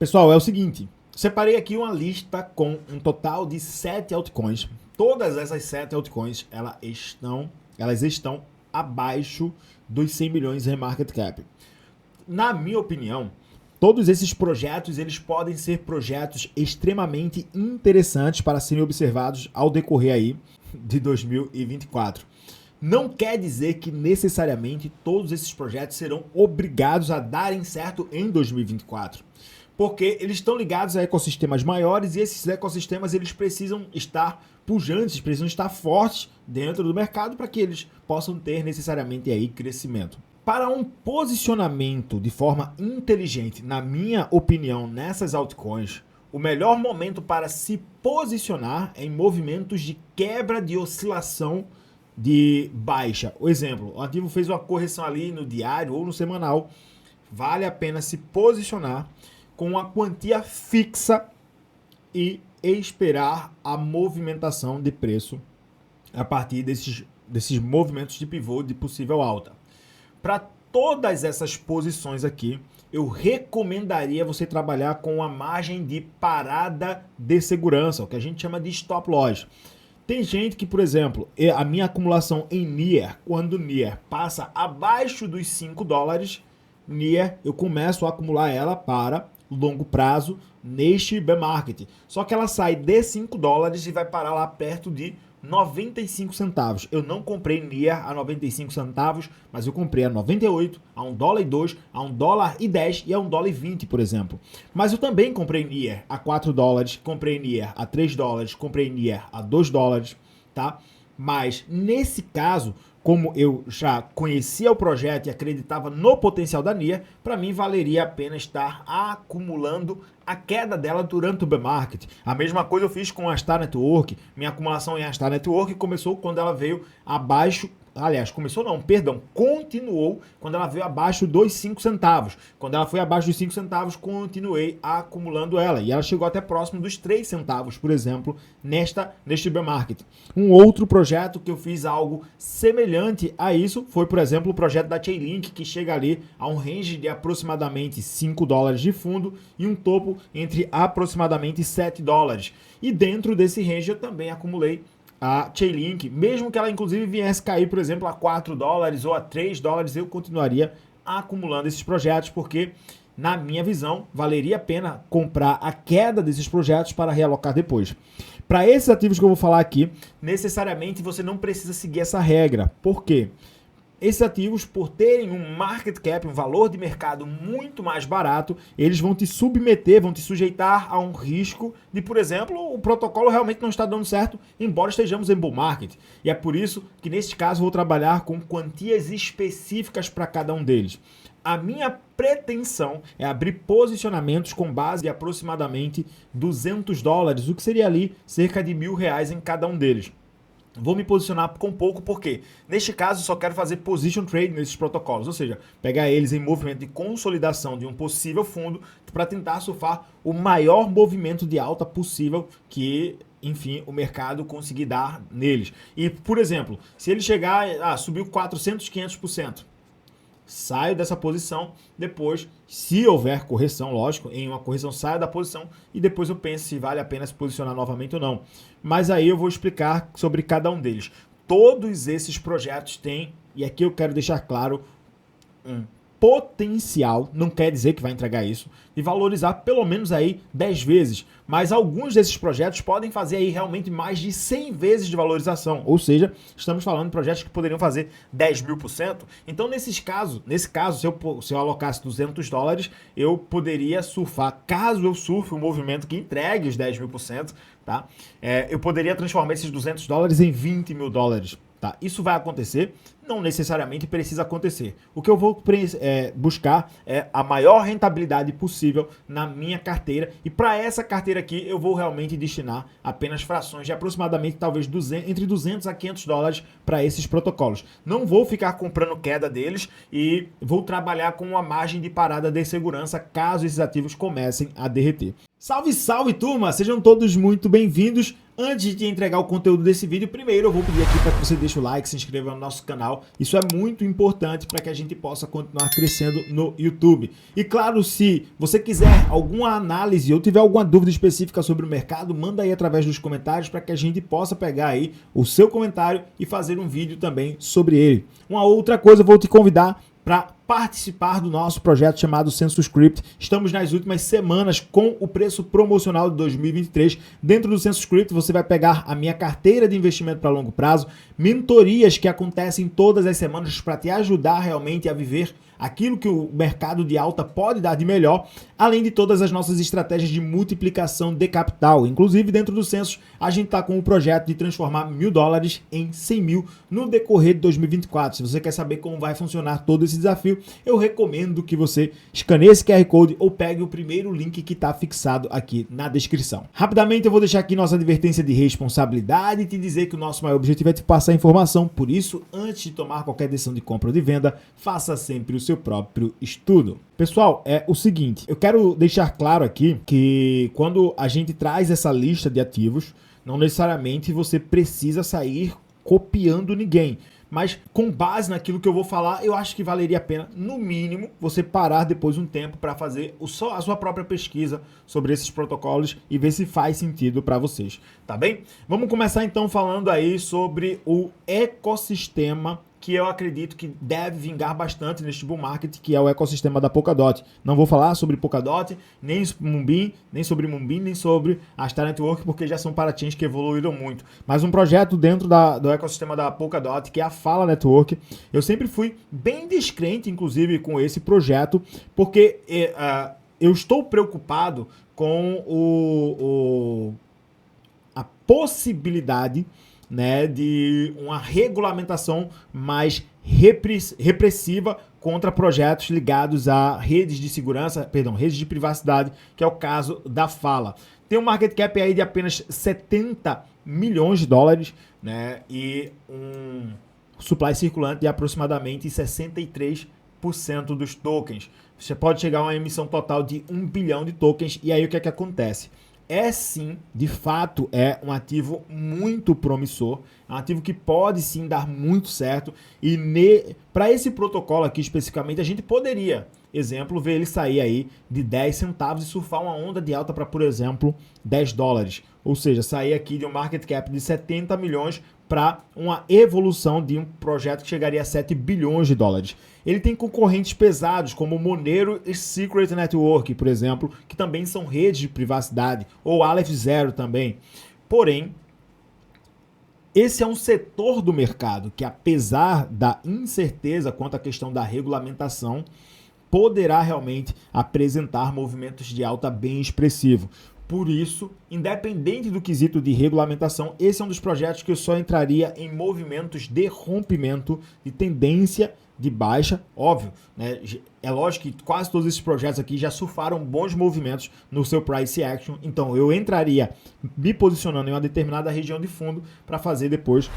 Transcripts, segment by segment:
Pessoal, é o seguinte, separei aqui uma lista com um total de 7 altcoins. Todas essas 7 altcoins, elas estão abaixo dos 100 milhões em market cap. Na minha opinião, todos esses projetos, eles podem ser projetos extremamente interessantes para serem observados ao decorrer aí de 2024. Não quer dizer que necessariamente todos esses projetos serão obrigados a darem certo em 2024. Porque eles estão ligados a ecossistemas maiores e esses ecossistemas eles precisam estar pujantes, precisam estar fortes dentro do mercado para que eles possam ter necessariamente aí crescimento. Para um posicionamento de forma inteligente, na minha opinião, nessas altcoins, o melhor momento para se posicionar é em movimentos de quebra de oscilação de baixa. O exemplo, o ativo fez uma correção ali no diário ou no semanal, vale a pena se posicionar com uma quantia fixa e esperar a movimentação de preço a partir desses movimentos de pivô de possível alta. Para todas essas posições aqui, eu recomendaria você trabalhar com a margem de parada de segurança, o que a gente chama de stop loss. Tem gente que, por exemplo, a minha acumulação em NIR, quando o NIR passa abaixo dos $5, NIR eu começo a acumular ela para longo prazo neste bear market. Só que ela sai de $5 e vai parar lá perto de 95 centavos. Eu não comprei NIR a 95 centavos, mas eu comprei a 98, a $1,02, a $1,10 e a $1,20, por exemplo. Mas eu também comprei NIR a $4, comprei NIR a $3, comprei NIR a $2, tá? Mas nesse caso, como eu já conhecia o projeto e acreditava no potencial da NIR, para mim valeria a pena estar acumulando a queda dela durante o bear market. A mesma coisa eu fiz com a Star Network. Minha acumulação em Star Network começou quando ela veio abaixo. Aliás, continuou quando ela veio abaixo dos 5 centavos. Quando ela foi abaixo dos 5 centavos, continuei acumulando ela. E ela chegou até próximo dos 3 centavos, por exemplo, neste bear market. Um outro projeto que eu fiz algo semelhante a isso foi, por exemplo, o projeto da Chainlink, que chega ali a um range de aproximadamente $5 de fundo e um topo entre aproximadamente $7. E dentro desse range eu também acumulei a Chainlink, mesmo que ela inclusive viesse cair, por exemplo, a $4 ou a $3, eu continuaria acumulando esses projetos, porque, na minha visão, valeria a pena comprar a queda desses projetos para realocar depois. Para esses ativos que eu vou falar aqui, necessariamente você não precisa seguir essa regra. Por quê? Esses ativos, por terem um market cap, um valor de mercado muito mais barato, eles vão te submeter, vão te sujeitar a um risco de, por exemplo, o protocolo realmente não está dando certo, embora estejamos em bull market. E é por isso que, neste caso, vou trabalhar com quantias específicas para cada um deles. A minha pretensão é abrir posicionamentos com base em aproximadamente $200, o que seria ali cerca de R$1.000 em cada um deles. Vou me posicionar com pouco porque, neste caso, eu só quero fazer position trade nesses protocolos, ou seja, pegar eles em movimento de consolidação de um possível fundo para tentar surfar o maior movimento de alta possível que, enfim, o mercado conseguir dar neles. E, por exemplo, se ele chegar, subiu 400, 500%. Saio dessa posição, depois, se houver correção, lógico, em uma correção saio da posição e depois eu penso se vale a pena se posicionar novamente ou não. Mas aí eu vou explicar sobre cada um deles. Todos esses projetos têm, e aqui eu quero deixar claro, um potencial, não quer dizer que vai entregar isso, de valorizar pelo menos aí 10 vezes, mas alguns desses projetos podem fazer aí realmente mais de 100 vezes de valorização, ou seja, estamos falando de projetos que poderiam fazer 10.000%, então nesse caso, se eu alocasse $200, eu poderia surfar, caso eu surfe um movimento que entregue os 10.000%, tá? Eu poderia transformar esses $200 em $20.000, tá? Isso vai acontecer? Não necessariamente precisa acontecer. O que eu vou buscar é a maior rentabilidade possível na minha carteira, e para essa carteira aqui eu vou realmente destinar apenas frações de aproximadamente talvez entre $200 a $500 para esses protocolos. Não vou ficar comprando queda deles e vou trabalhar com uma margem de parada de segurança caso esses ativos comecem a derreter. Salve, salve, turma! Sejam todos muito bem-vindos. Antes de entregar o conteúdo desse vídeo, primeiro eu vou pedir aqui para que você deixe o like, se inscreva no nosso canal. Isso é muito importante para que a gente possa continuar crescendo no YouTube. E claro, se você quiser alguma análise ou tiver alguma dúvida específica sobre o mercado, manda aí através dos comentários para que a gente possa pegar aí o seu comentário e fazer um vídeo também sobre ele. Uma outra coisa, eu vou te convidar para participar do nosso projeto chamado SensoScript. Estamos nas últimas semanas com o preço promocional de 2023. Dentro do SensoScript você vai pegar a minha carteira de investimento para longo prazo, mentorias que acontecem todas as semanas para te ajudar realmente a viver aquilo que o mercado de alta pode dar de melhor, além de todas as nossas estratégias de multiplicação de capital. Inclusive, dentro do Census, a gente está com o projeto de transformar $1.000 em 100 mil no decorrer de 2024. Se você quer saber como vai funcionar todo esse desafio, eu recomendo que você escaneie esse QR Code ou pegue o primeiro link que está fixado aqui na descrição. Rapidamente, eu vou deixar aqui nossa advertência de responsabilidade e te dizer que o nosso maior objetivo é te passar informação. Por isso, antes de tomar qualquer decisão de compra ou de venda, faça sempre o seu próprio estudo. Pessoal, é o seguinte, eu quero deixar claro aqui que quando a gente traz essa lista de ativos, não necessariamente você precisa sair copiando ninguém, mas com base naquilo que eu vou falar, eu acho que valeria a pena, no mínimo, você parar depois um tempo para fazer a sua própria pesquisa sobre esses protocolos e ver se faz sentido para vocês, tá bem? Vamos começar então falando aí sobre o ecossistema que eu acredito que deve vingar bastante neste bull market, que é o ecossistema da Polkadot. Não vou falar sobre Polkadot, nem sobre Moonbeam, nem sobre a Star Network, porque já são parachains que evoluíram muito. Mas um projeto dentro do ecossistema da Polkadot, que é a Fala Network, eu sempre fui bem descrente, inclusive, com esse projeto, porque eu estou preocupado com a possibilidade, né, de uma regulamentação mais repressiva contra projetos ligados a redes de segurança, redes de privacidade, que é o caso da Fala. Tem um market cap aí de apenas 70 milhões de dólares, né, e um supply circulante de aproximadamente 63% dos tokens. Você pode chegar a uma emissão total de 1 bilhão de tokens, e aí o que é que acontece? É sim, de fato, é um ativo muito promissor, é um ativo que pode sim dar muito certo, e para esse protocolo aqui especificamente, a gente poderia, exemplo, ver ele sair aí de 10 centavos e surfar uma onda de alta para, por exemplo, 10 dólares. Ou seja, sair aqui de um market cap de 70 milhões para uma evolução de um projeto que chegaria a 7 bilhões de dólares. Ele tem concorrentes pesados como Monero e Secret Network, por exemplo, que também são redes de privacidade, ou Aleph Zero também. Porém, esse é um setor do mercado que, apesar da incerteza quanto à questão da regulamentação, poderá realmente apresentar movimentos de alta bem expressivo. Por isso, independente do quesito de regulamentação, esse é um dos projetos que eu só entraria em movimentos de rompimento de tendência de baixa, óbvio, né? É lógico que quase todos esses projetos aqui já surfaram bons movimentos no seu price action, então eu entraria me posicionando em uma determinada região de fundo para fazer depois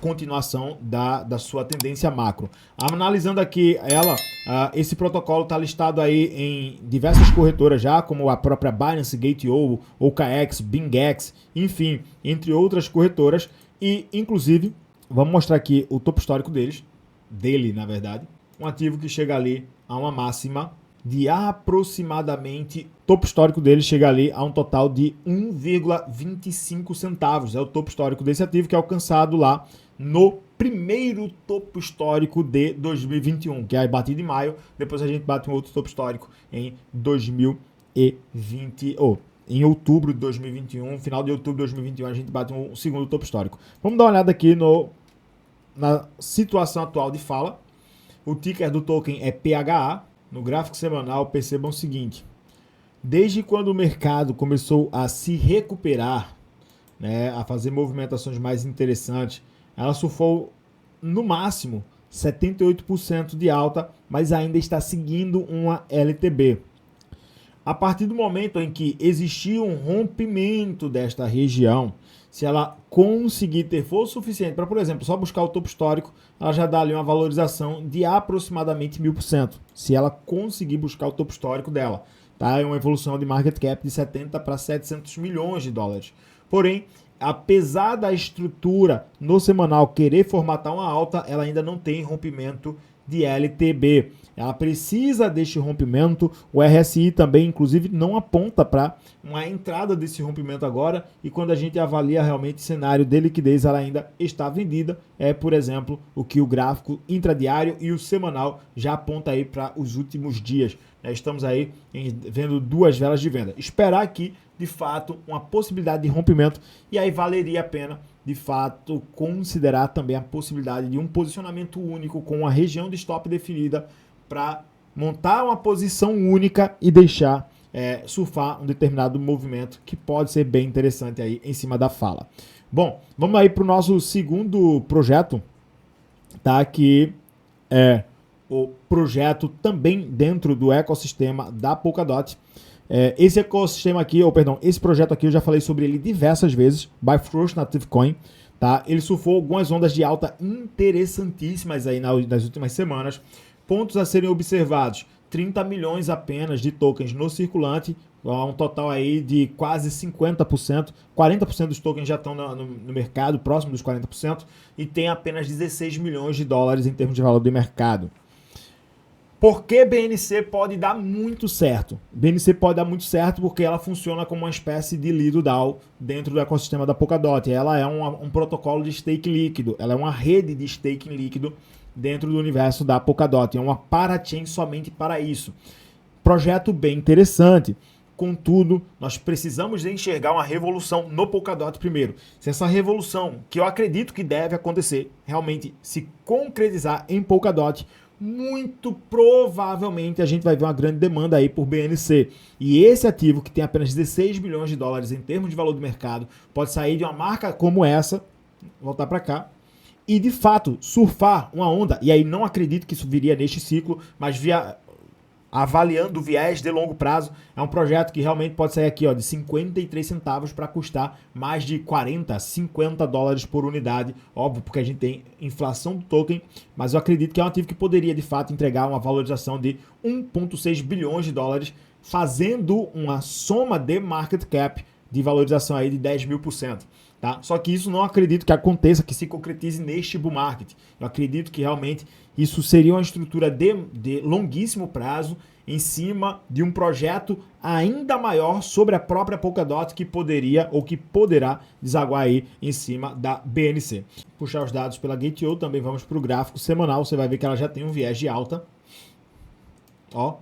continuação da sua tendência macro. Analisando aqui esse protocolo está listado aí em diversas corretoras já, como a própria Binance, Gate.io, OKX, BingX, enfim, entre outras corretoras, e inclusive vamos mostrar aqui o topo histórico dele, na verdade, um ativo que chega ali a uma máxima de aproximadamente, topo histórico dele chega ali a um total de 1,25 centavos. É o topo histórico desse ativo que é alcançado lá no primeiro topo histórico de 2021, que é batido em maio, depois a gente bate um outro topo histórico em 2020, em outubro de 2021, final de outubro de 2021 a gente bate um segundo topo histórico. Vamos dar uma olhada aqui na situação atual de Fala. O ticker do token é PHA. No gráfico semanal, percebam o seguinte: desde quando o mercado começou a se recuperar, né, a fazer movimentações mais interessantes, ela surfou no máximo 78% de alta, mas ainda está seguindo uma LTB. A partir do momento em que existia um rompimento desta região, se ela conseguir ter força suficiente para, por exemplo, só buscar o topo histórico, ela já dá ali uma valorização de aproximadamente 1000%, se ela conseguir buscar o topo histórico dela. tá? É uma evolução de market cap de 70 para 700 milhões de dólares. Porém, apesar da estrutura no semanal querer formatar uma alta, ela ainda não tem rompimento de LTB. Ela precisa deste rompimento. O RSI também, inclusive, não aponta para uma entrada desse rompimento agora. E quando a gente avalia realmente o cenário de liquidez, ela ainda está vendida. É, por exemplo, o que o gráfico intradiário e o semanal já aponta aí para os últimos dias. Estamos aí vendo duas velas de venda. Esperar aqui, de fato, uma possibilidade de rompimento. E aí valeria a pena, de fato, considerar também a possibilidade de um posicionamento único com uma região de stop definida para montar uma posição única e deixar surfar um determinado movimento que pode ser bem interessante aí em cima da fala. Bom, vamos aí para o nosso segundo projeto, tá? Que é o projeto também dentro do ecossistema da Polkadot. Esse ecossistema aqui, esse projeto aqui eu já falei sobre ele diversas vezes, Bifrost Native Coin, tá? Ele surfou algumas ondas de alta interessantíssimas aí nas últimas semanas. Pontos a serem observados: 30 milhões apenas de tokens no circulante, um total aí de quase 50%, 40% dos tokens já estão no mercado, próximo dos 40%, e tem apenas 16 milhões de dólares em termos de valor de mercado. Por que BNC pode dar muito certo? BNC pode dar muito certo porque ela funciona como uma espécie de Lido DAO dentro do ecossistema da Polkadot. Ela é um protocolo de stake líquido, ela é uma rede de staking líquido dentro do universo da Polkadot. É uma parachain somente para isso. Projeto bem interessante. Contudo, nós precisamos enxergar uma revolução no Polkadot primeiro. Se essa revolução, que eu acredito que deve acontecer, realmente se concretizar em Polkadot, muito provavelmente a gente vai ver uma grande demanda aí por BNC. E esse ativo, que tem apenas 16 bilhões de dólares em termos de valor do mercado, pode sair de uma marca como essa, voltar para cá, e de fato surfar uma onda. E aí não acredito que isso viria neste ciclo, mas avaliando o viés de longo prazo, é um projeto que realmente pode sair aqui, ó, de 53 centavos para custar mais de 40, 50 dólares por unidade. Óbvio, porque a gente tem inflação do token, mas eu acredito que é um ativo que poderia de fato entregar uma valorização de 1,6 bilhões de dólares, fazendo uma soma de market cap de valorização aí de 10.000%. Tá? Só que isso não acredito que aconteça, que se concretize neste bull market. Eu acredito que realmente isso seria uma estrutura de longuíssimo prazo em cima de um projeto ainda maior sobre a própria Polkadot que poderia ou que poderá desaguar aí em cima da BNC. Puxar os dados pela Gate.io, também vamos para o gráfico semanal, você vai ver que ela já tem um viés de alta. Ó,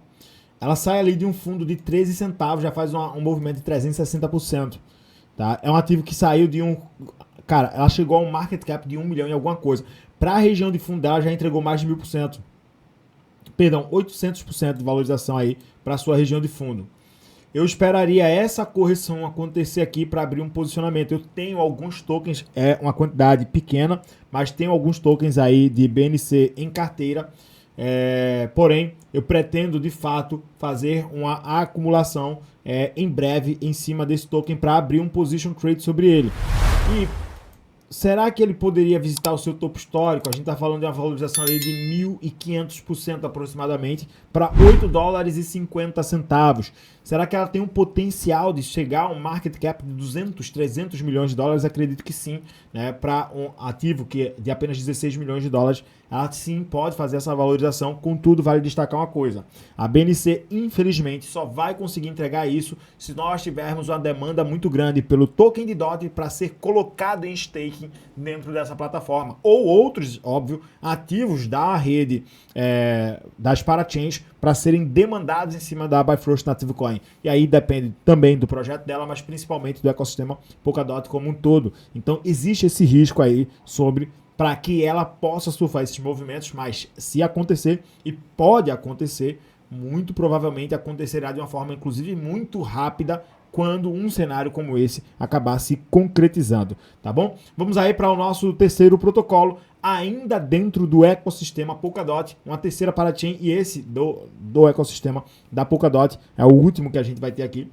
ela sai ali de um fundo de 13 centavos, já faz um movimento de 360%. Tá? É um ativo que saiu de um... Cara, ela chegou a um market cap de 1 milhão e alguma coisa. Para a região de fundo dela já entregou mais de 1.000%. Perdão, 800% de valorização aí para a sua região de fundo. Eu esperaria essa correção acontecer aqui para abrir um posicionamento. Eu tenho alguns tokens, é uma quantidade pequena, mas tenho alguns tokens aí de BNC em carteira. Porém, eu pretendo de fato fazer uma acumulação em breve em cima desse token para abrir um position trade sobre ele. E será que ele poderia visitar o seu topo histórico? A gente está falando de uma valorização ali de 1.500% aproximadamente para 8 dólares e 50 centavos. Será que ela tem um potencial de chegar a um market cap de 200, 300 milhões de dólares? Acredito que sim, né? Para um ativo que de apenas 16 milhões de dólares, ela sim pode fazer essa valorização. Contudo, vale destacar uma coisa: a BNC, infelizmente, só vai conseguir entregar isso se nós tivermos uma demanda muito grande pelo token de DOT para ser colocado em staking dentro dessa plataforma. Ou outros, óbvio, ativos da rede das parachains para serem demandados em cima da Bifrost Native Coin. E aí depende também do projeto dela, mas principalmente do ecossistema Polkadot como um todo. Então existe esse risco aí para que ela possa surfar esses movimentos, mas se acontecer, e pode acontecer, muito provavelmente acontecerá de uma forma inclusive muito rápida quando um cenário como esse acabar se concretizando, tá bom? Vamos aí para o nosso terceiro protocolo, ainda dentro do ecossistema Polkadot, uma terceira parachain, e esse do ecossistema da Polkadot é o último que a gente vai ter aqui,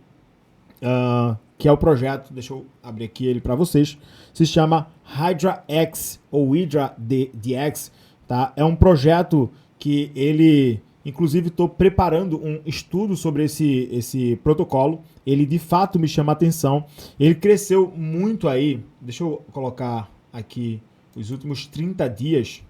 que é o projeto, deixa eu abrir aqui ele para vocês, se chama Hydra X ou Hydra DX, tá? É um projeto que ele Inclusive, estou preparando um estudo sobre esse protocolo. Ele de fato me chama a atenção. Ele cresceu muito aí. Deixa eu colocar aqui os últimos 30 dias.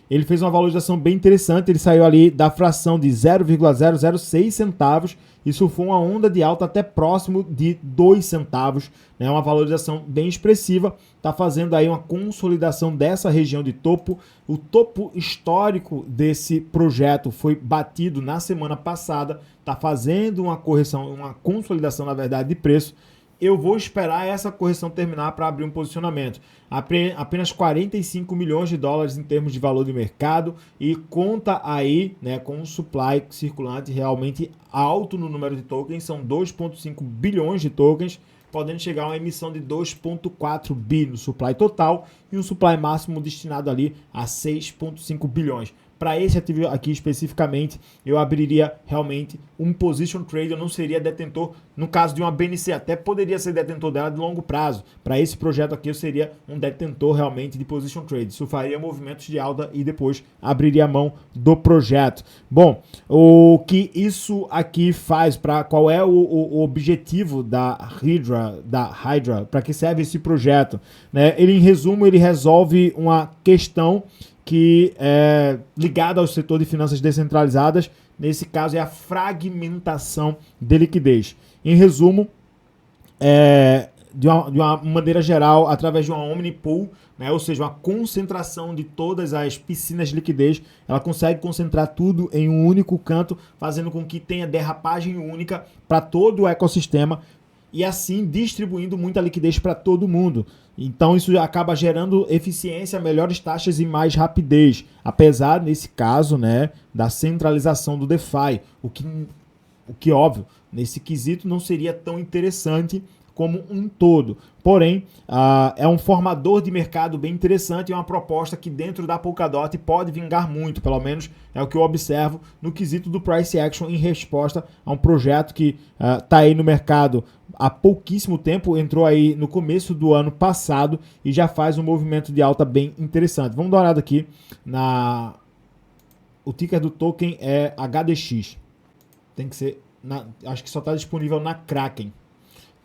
Ele fez uma valorização bem interessante, ele saiu ali da fração de 0,006 centavos e surfou uma onda de alta até próximo de 2 centavos, né? Uma valorização bem expressiva, está fazendo aí uma consolidação dessa região de topo. O topo histórico desse projeto foi batido na semana passada, está fazendo uma correção, uma consolidação, na verdade, de preço. Eu vou esperar essa correção terminar para abrir um posicionamento. Apenas 45 milhões de dólares em termos de valor de mercado e conta aí, né, com um supply circulante realmente alto no número de tokens, são 2,5 bilhões de tokens, podendo chegar a uma emissão de 2,4 bi no supply total e um supply máximo destinado ali a 6,5 bilhões. Para esse ativo aqui especificamente, eu abriria realmente um position trade, eu não seria detentor, no caso de uma BNC, até poderia ser detentor dela de longo prazo. Para esse projeto aqui, eu seria um detentor realmente de position trade. Isso faria movimentos de alta e depois abriria a mão do projeto. Bom, o que isso aqui faz, qual é o objetivo da Hydra, para que serve esse projeto? Né? Ele, em resumo, ele resolve uma questão que é ligada ao setor de finanças descentralizadas, nesse caso é a fragmentação de liquidez. Em resumo, de uma maneira geral, através de uma omnipool, né, ou seja, uma concentração de todas as piscinas de liquidez, ela consegue concentrar tudo em um único canto, fazendo com que tenha derrapagem única para todo o ecossistema, e assim distribuindo muita liquidez para todo mundo. Então isso acaba gerando eficiência, melhores taxas e mais rapidez, apesar, nesse caso, né, da centralização do DeFi, o que óbvio, nesse quesito não seria tão interessante como um todo. Porém, é um formador de mercado bem interessante e uma proposta que dentro da Polkadot pode vingar muito, pelo menos é o que eu observo no quesito do price action em resposta a um projeto que está aí no mercado há pouquíssimo tempo, entrou aí no começo do ano passado e já faz um movimento de alta bem interessante. Vamos dar uma olhada aqui o ticker do token é HDX. Tem que ser, acho que só está disponível na Kraken,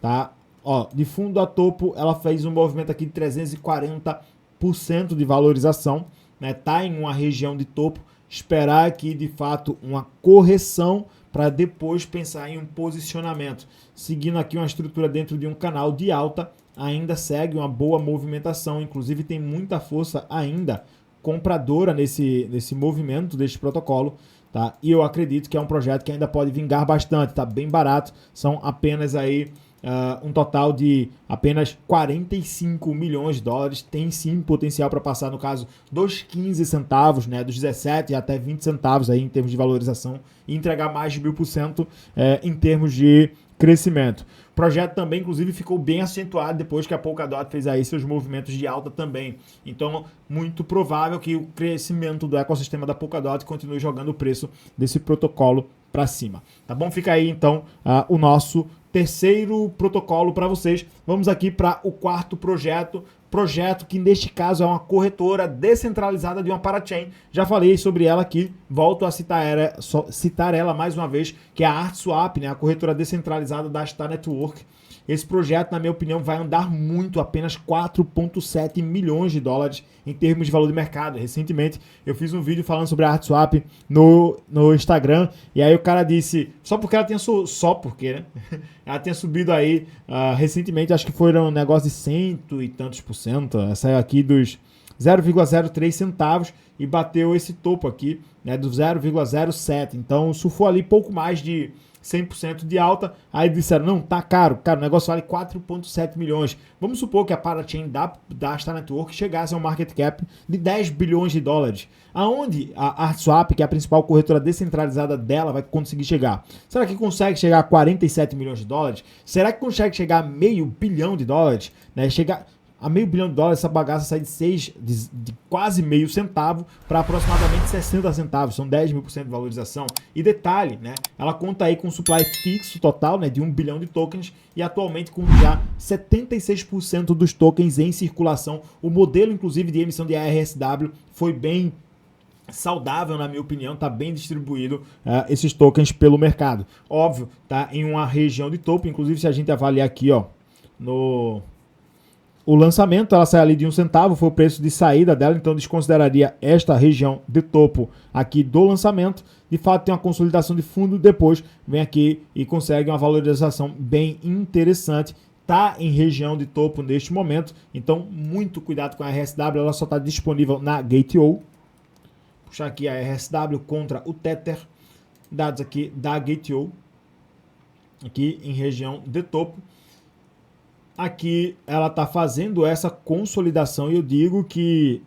tá? Ó, de fundo a topo, ela fez um movimento aqui de 340% de valorização, né? Tá em uma região de topo, esperar aqui de fato uma correção para depois pensar em um posicionamento. Seguindo aqui uma estrutura dentro de um canal de alta, ainda segue uma boa movimentação, inclusive tem muita força ainda compradora nesse movimento deste protocolo, tá? E eu acredito que é um projeto que ainda pode vingar bastante, tá bem barato, são apenas aí um total de apenas 45 milhões de dólares, tem sim potencial para passar, no caso, dos 15 centavos, né, dos 17 até 20 centavos aí em termos de valorização e entregar mais de 1000% em termos de crescimento. O projeto também, inclusive, ficou bem acentuado depois que a Polkadot fez aí seus movimentos de alta também. Então, muito provável que o crescimento do ecossistema da Polkadot continue jogando o preço desse protocolo para cima. Tá bom? Fica aí, então, o nosso terceiro protocolo para vocês. Vamos aqui para o quarto projeto que neste caso é uma corretora descentralizada de uma parachain. Já falei sobre ela aqui, volto a citar ela mais uma vez, que é a ArtSwap, né, a corretora descentralizada da Star Network. Esse projeto, na minha opinião, vai andar muito, apenas 4,7 milhões de dólares em termos de valor de mercado. Recentemente eu fiz um vídeo falando sobre a ArtSwap no Instagram, e aí o cara disse, só porque ela tinha né? Ela tinha subido aí recentemente, acho que foram um negócio de 100 e tantos por cento, saiu aqui dos 0,03 centavos e bateu esse topo aqui, né, do 0,07. Então surfou ali pouco mais de 100% de alta, aí disseram, não, tá caro, cara, o negócio vale 4,7 milhões. Vamos supor que a parachain da Star Network chegasse a um market cap de 10 bilhões de dólares. Aonde a ArtSwap, que é a principal corretora descentralizada dela, vai conseguir chegar? Será que consegue chegar a 47 milhões de dólares? Será que consegue chegar a meio bilhão de dólares? Né? A meio bilhão de dólares, essa bagaça sai de quase meio centavo para aproximadamente 60 centavos, são 10.000% de valorização. E detalhe, né, ela conta aí com um supply fixo total, né, de 1 bilhão de tokens e atualmente com já 76% dos tokens em circulação. O modelo, inclusive, de emissão de ARSW foi bem saudável, na minha opinião, está bem distribuído esses tokens pelo mercado. Óbvio, tá em uma região de topo, inclusive se a gente avaliar aqui, ó, no o lançamento, ela sai ali de 1 centavo, foi o preço de saída dela, então desconsideraria esta região de topo aqui do lançamento. De fato, tem uma consolidação de fundo, depois vem aqui e consegue uma valorização bem interessante. Está em região de topo neste momento, então muito cuidado com a RSW, ela só está disponível na Gate.io. Puxar aqui a RSW contra o Tether, dados aqui da Gate.io, aqui em região de topo. Aqui ela está fazendo essa consolidação e eu digo que,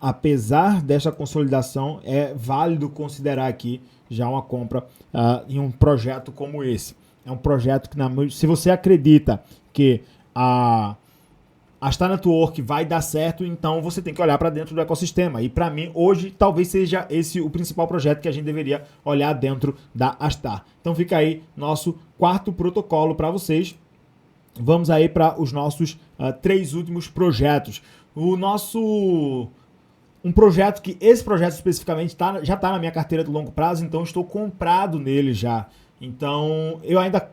apesar dessa consolidação, é válido considerar aqui já uma compra em um projeto como esse. É um projeto que, se você acredita que a Star Network vai dar certo, então você tem que olhar para dentro do ecossistema. E para mim, hoje, talvez seja esse o principal projeto que a gente deveria olhar dentro da Astar. Então fica aí nosso quarto protocolo para vocês. Vamos aí para os nossos 3 últimos projetos. Um projeto que, esse projeto especificamente, já está na minha carteira de longo prazo, então estou comprado nele já. Então, eu ainda...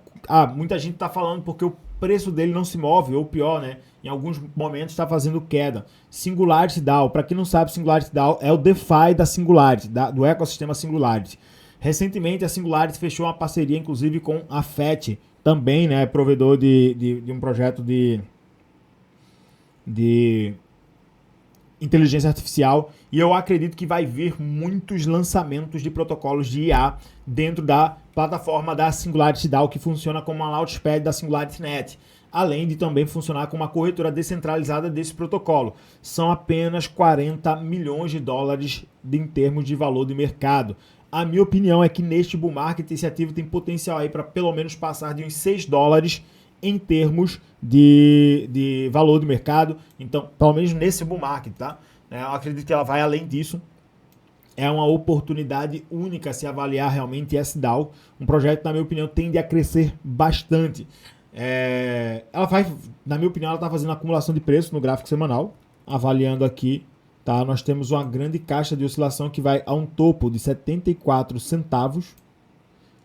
muita gente está falando porque o preço dele não se move, ou pior, né? Em alguns momentos está fazendo queda. Singularity DAO, para quem não sabe, Singularity DAO é o DeFi da Singularity, do ecossistema Singularity. Recentemente, a Singularity fechou uma parceria, inclusive, com a FET, também, né, provedor de um projeto de inteligência artificial, e eu acredito que vai vir muitos lançamentos de protocolos de IA dentro da plataforma da Singularity DAO, que funciona como uma launchpad da SingularityNet, além de também funcionar como uma corretora descentralizada desse protocolo. São apenas 40 milhões de dólares em termos de valor de mercado. A minha opinião é que neste bull market esse ativo tem potencial aí para pelo menos passar de uns 6 dólares em termos de valor de mercado. Então, pelo menos nesse bull market, tá? Eu acredito que ela vai além disso. É uma oportunidade única se avaliar realmente esse DAO. Um projeto, na minha opinião, tende a crescer bastante. Ela vai, na minha opinião, ela está fazendo acumulação de preço no gráfico semanal. Avaliando aqui, tá? Nós temos uma grande caixa de oscilação que vai a um topo de 74 centavos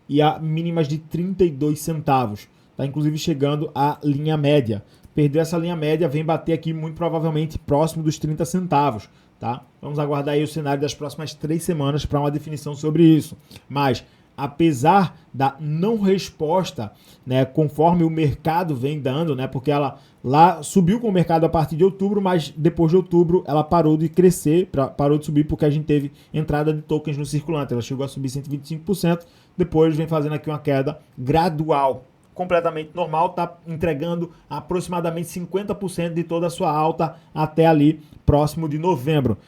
e a mínimas de 32 centavos. Tá, inclusive chegando à linha média. Perdeu essa linha média, vem bater aqui muito provavelmente próximo dos 30 centavos. Tá? Vamos aguardar aí o cenário das próximas 3 semanas para uma definição sobre isso. Mas, apesar da não resposta, né, conforme o mercado vem dando, né, porque ela lá subiu com o mercado a partir de outubro, mas depois de outubro ela parou de crescer, parou de subir porque a gente teve entrada de tokens no circulante. Ela chegou a subir 125%, depois vem fazendo aqui uma queda gradual, completamente normal, está entregando aproximadamente 50% de toda a sua alta até ali próximo de novembro.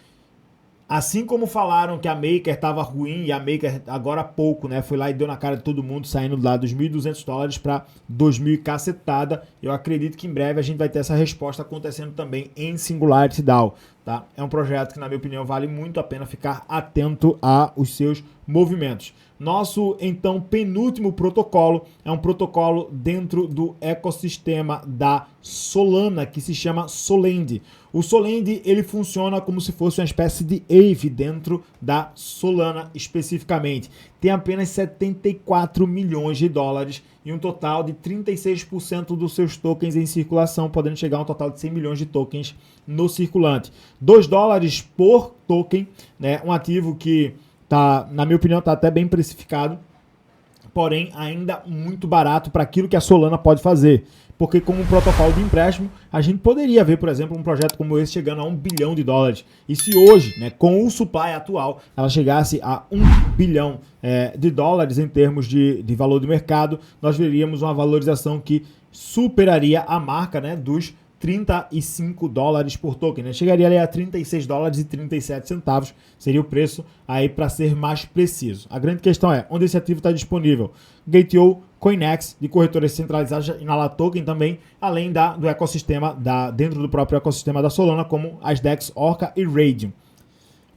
Assim como falaram que a Maker estava ruim, e a Maker agora há pouco, né, foi lá e deu na cara de todo mundo, saindo lá dos 1.200 dólares para 2.000 cacetada, eu acredito que em breve a gente vai ter essa resposta acontecendo também em Singularity DAO. Tá? É um projeto que, na minha opinião, vale muito a pena ficar atento aos seus movimentos. Nosso, então, penúltimo protocolo é um protocolo dentro do ecossistema da Solana, que se chama Solend. O Solend, ele funciona como se fosse uma espécie de Aave dentro da Solana especificamente. Tem apenas 74 milhões de dólares e um total de 36% dos seus tokens em circulação, podendo chegar a um total de 100 milhões de tokens no circulante. 2 dólares por token, né? Um ativo que tá, na minha opinião, está até bem precificado, porém ainda muito barato para aquilo que a Solana pode fazer. Porque como um protocolo de empréstimo, a gente poderia ver, por exemplo, um projeto como esse chegando a 1 bilhão de dólares. E se hoje, né, com o supply atual, ela chegasse a 1 bilhão de dólares em termos de valor de mercado, nós veríamos uma valorização que superaria a marca, né, dos 35 dólares por token, né? Chegaria ali a 36 dólares e 37 centavos, seria o preço aí para ser mais preciso. A grande questão é, onde esse ativo está disponível? Gate.io, Coinex, de corretoras centralizadas e na Latoken também, além do ecossistema, dentro do próprio ecossistema da Solana, como as DEX Orca e Radium.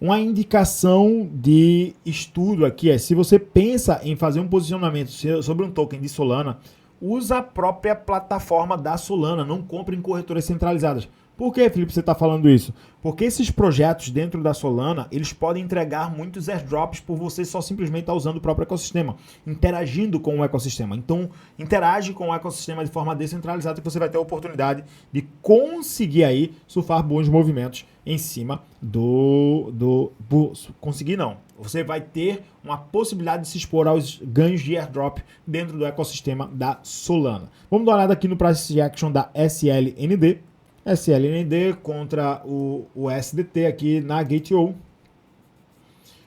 Uma indicação de estudo aqui é, se você pensa em fazer um posicionamento sobre um token de Solana, usa a própria plataforma da Solana, não compre em corretoras centralizadas. Por que, Felipe, você está falando isso? Porque esses projetos dentro da Solana, eles podem entregar muitos airdrops por você só simplesmente estar usando o próprio ecossistema, interagindo com o ecossistema. Então, interage com o ecossistema de forma descentralizada que você vai ter a oportunidade de conseguir aí surfar bons movimentos em cima conseguir não. Você vai ter uma possibilidade de se expor aos ganhos de airdrop dentro do ecossistema da Solana. Vamos dar uma olhada aqui no price action da SLND. SLND contra o USDT aqui na Gate.io.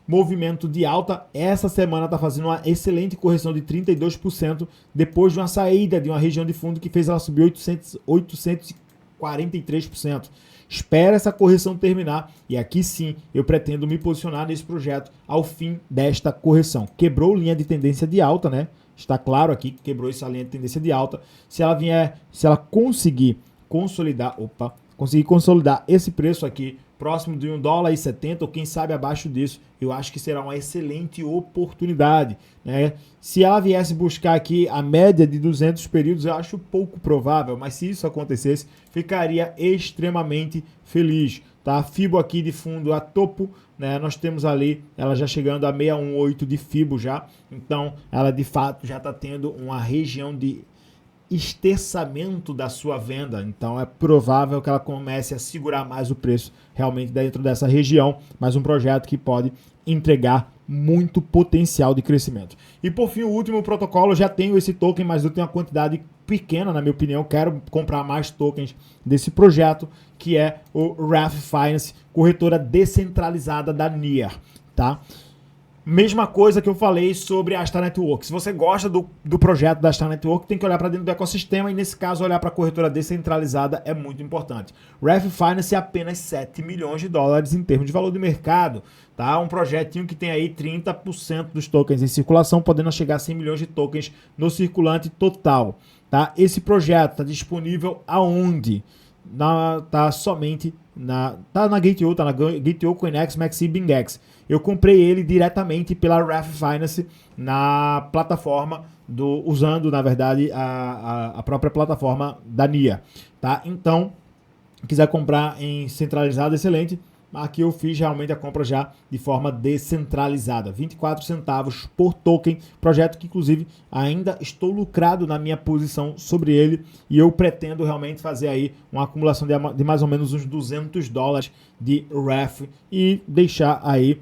Movimento de alta. Essa semana está fazendo uma excelente correção de 32% depois de uma saída de uma região de fundo que fez ela subir 843%. Espera essa correção terminar e aqui sim eu pretendo me posicionar nesse projeto ao fim desta correção. Quebrou linha de tendência de alta, né? Está claro aqui que quebrou essa linha de tendência de alta. Se ela conseguir consolidar esse preço aqui próximo de $1,70 ou quem sabe abaixo disso, eu acho que será uma excelente oportunidade, né? Se ela viesse buscar aqui a média de 200 períodos, eu acho pouco provável, mas se isso acontecesse, ficaria extremamente feliz, tá? Fibo aqui de fundo a topo, né? Nós temos ali ela já chegando a 618 de Fibo já, então ela de fato já está tendo uma região de esterçamento da sua venda, então é provável que ela comece a segurar mais o preço realmente dentro dessa região, mas um projeto que pode entregar muito potencial de crescimento. E por fim, o último protocolo, já tenho esse token, mas eu tenho uma quantidade pequena, na minha opinião, quero comprar mais tokens desse projeto, que é o RAF Finance, corretora descentralizada da Near, tá? Mesma coisa que eu falei sobre a Star Network. Se você gosta do projeto da Star Network, tem que olhar para dentro do ecossistema e, nesse caso, olhar para a corretora descentralizada é muito importante. RAF Finance é apenas $7 milhões em termos de valor de mercado. Tá? Um projetinho que tem aí 30% dos tokens em circulação, podendo chegar a 100 milhões de tokens no circulante total. Tá? Esse projeto está disponível aonde? Tá somente na Gate.io, tá na Gate.io, CoinEx, Maxi e BingX. Eu comprei ele diretamente pela RAF Finance na plataforma usando, na verdade, a própria plataforma da NIA, tá? Então, quiser comprar em centralizado, excelente. Aqui eu fiz realmente a compra já de forma descentralizada, 24 centavos por token, projeto que inclusive ainda estou lucrado na minha posição sobre ele e eu pretendo realmente fazer aí uma acumulação de mais ou menos uns $200 de RAF e deixar aí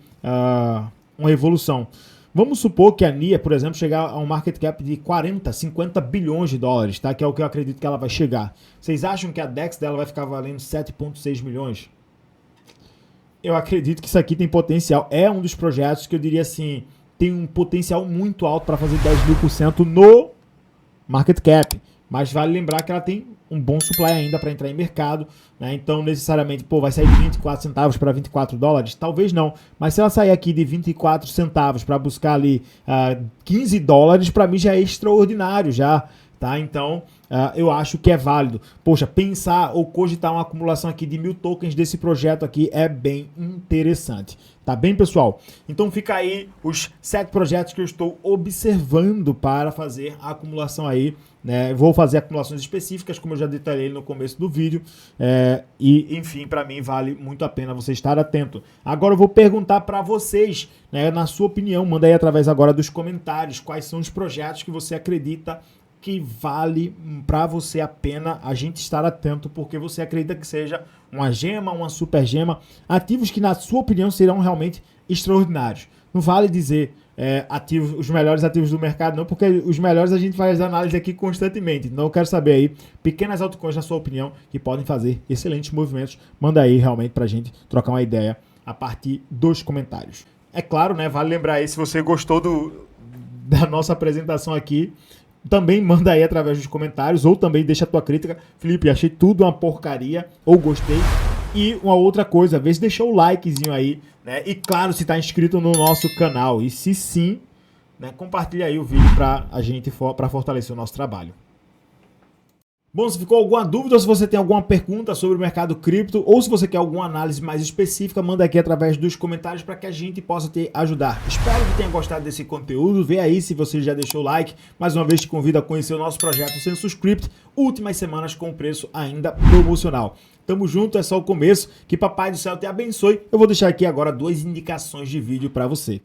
uma evolução. Vamos supor que a NIA, por exemplo, chegar a um market cap de 40, 50 bilhões de dólares, tá? Que é o que eu acredito que ela vai chegar. Vocês acham que a DEX dela vai ficar valendo 7,6 milhões? Eu acredito que isso aqui tem potencial. É um dos projetos que eu diria assim, tem um potencial muito alto para fazer 10.000% no market cap. Mas vale lembrar que ela tem um bom supply ainda para entrar em mercado, né? Então, necessariamente, vai sair de 24 centavos para 24 dólares? Talvez não. Mas se ela sair aqui de 24 centavos para buscar ali 15 dólares, para mim já é extraordinário, já. Tá? Então, eu acho que é válido. Poxa, pensar ou cogitar uma acumulação aqui de 1.000 tokens desse projeto aqui é bem interessante. Tá bem, pessoal? Então fica aí os 7 projetos que eu estou observando para fazer a acumulação aí, né? Vou fazer acumulações específicas, como eu já detalhei no começo do vídeo. E, enfim, para mim vale muito a pena você estar atento. Agora eu vou perguntar para vocês, né, na sua opinião, manda aí através agora dos comentários, quais são os projetos que você acredita que vale para você a pena a gente estar atento, porque você acredita que seja uma gema, uma super gema, ativos que na sua opinião serão realmente extraordinários. Não vale dizer ativos, os melhores ativos do mercado não, porque os melhores a gente faz análise aqui constantemente. Então eu quero saber aí, pequenas altcoins na sua opinião, que podem fazer excelentes movimentos. Manda aí realmente pra gente trocar uma ideia a partir dos comentários. É claro, né, vale lembrar aí, se você gostou da nossa apresentação aqui, também manda aí através dos comentários, ou também deixa a tua crítica. Felipe, achei tudo uma porcaria, ou gostei. E uma outra coisa, vê se deixou o likezinho aí, né? E claro, se está inscrito no nosso canal. E se sim, né, compartilha aí o vídeo para a gente, para fortalecer o nosso trabalho. Bom, se ficou alguma dúvida ou se você tem alguma pergunta sobre o mercado cripto ou se você quer alguma análise mais específica, manda aqui através dos comentários para que a gente possa te ajudar. Espero que tenha gostado desse conteúdo. Vê aí se você já deixou o like. Mais uma vez te convido a conhecer o nosso projeto Census Crypto, últimas semanas com preço ainda promocional. Tamo junto, é só o começo. Que Papai do Céu te abençoe. Eu vou deixar aqui agora 2 indicações de vídeo para você.